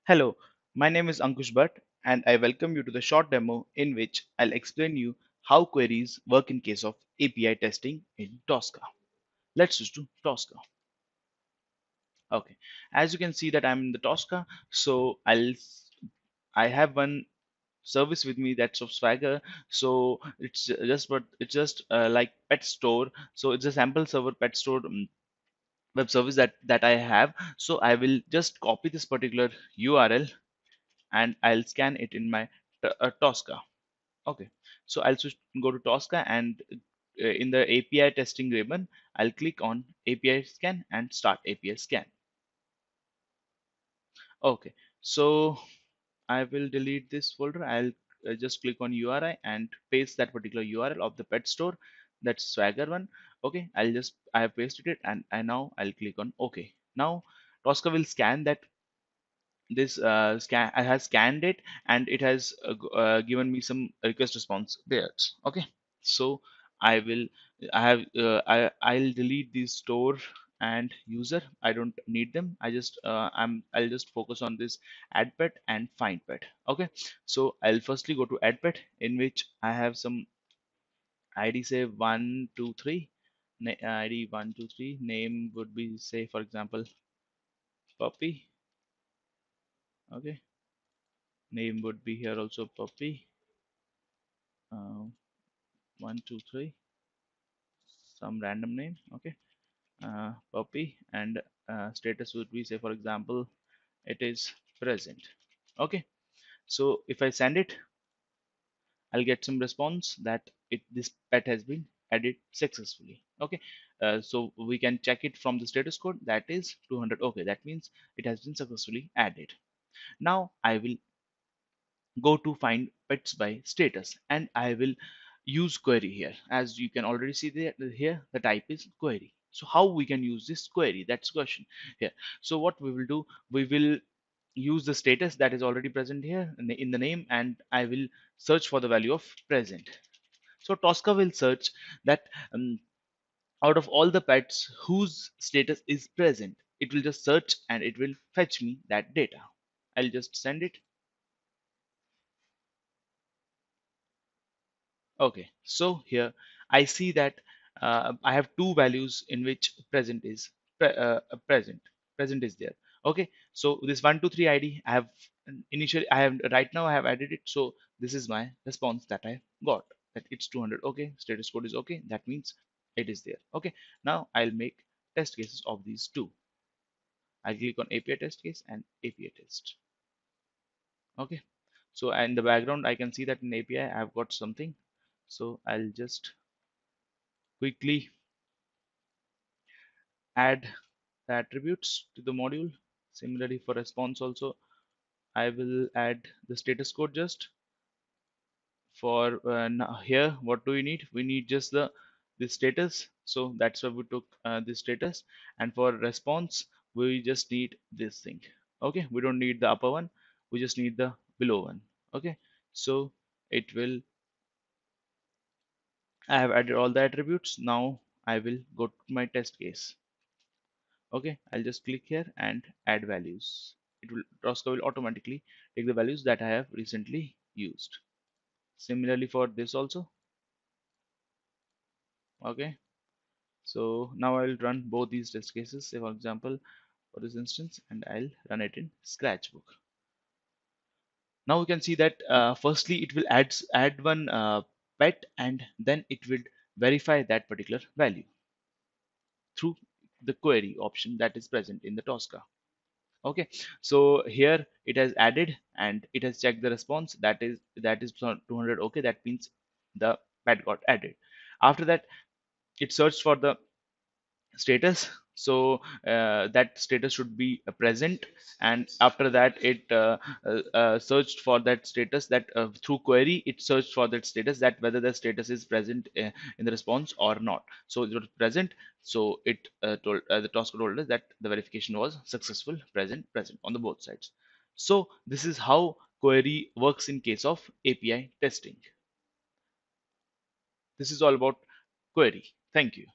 Hello, my name is Ankush Bhatt and I welcome you to the short demo in which I'll explain you how queries work in case of API testing in Tosca. Let's switch to Tosca. Okay, as you can see that I'm in the Tosca, so I have one service with me that's of Swagger. So it's just like pet store. So it's a sample server pet store web service that I have. So I will just copy this particular URL and I'll scan it in my Tosca. Okay, so go to Tosca and in the API testing ribbon, I'll click on API scan and start API scan. Okay, so I will delete this folder. I'll just click on URI and paste that particular URL of the pet store. That's Swagger one. Okay, I have pasted it and I now I'll click on OK. Now Tosca will scan that this scan I has scanned it and it has given me some request response there. Okay, so I will I'll delete these store and user. I don't need them. I'll just focus on this add pet and find pet. Okay, so I'll firstly go to add pet in which I have some id, say 123, id 123. Name would be, say for example, puppy. Okay, name would be here also puppy. uh, 123, some random name. Okay, puppy, and status would be, say for example, it is present. Okay, so if I send it, I'll get some response that this pet has been added successfully. Okay, so we can check it from the status code, that is 200. Okay, that means it has been successfully added. Now I will go to find pets by status and I will use query here. As you can already see there, here the type is query. So how we can use this query, that's question here. So what we will do, we will use the status that is already present here in the name and I will search for the value of present. So Tosca will search that out of all the pets whose status is present, it will just search and it will fetch me that data. I'll just send it. Okay, so here I see that I have two values in which present. Present is there. Okay, so this 123 ID I have initially I have right now I have added it. So this is my response that I got, that it's 200. Okay, status code is okay. That means it is there. Okay, now I'll make test cases of these two. I'll click on API test case and API test. Okay, so in the background I can see that in API I've got something. So I'll just quickly add the attributes to the module. Similarly for response also, I will add the status code just for now. Here what do we need? We need just the status. So that's why we took this status, and for response we just need this thing. Okay, we don't need the upper one, we just need the below one. Okay, so it will, I have added all the attributes. Now I will go to my test case. Okay, I'll just click here and add values. It will, Tosca will automatically take the values that I have recently used. Similarly for this also. Okay, so now I'll run both these test cases, say for example for this instance, and I'll run it in Scratchbook. Now we can see that firstly it will add one pet and then it will verify that particular value through the query option that is present in the Tosca. Okay, so here it has added and it has checked the response, that is 200. Okay, that means the pet got added. After that it searched for the status. So that status should be present, and after that it searched for that status, that through query it searched for that status, that whether the status is present in the response or not. So it was present, so it told the task told us that the verification was successful, present on the both sides. So this is how query works in case of API testing. This is all about query. Thank you.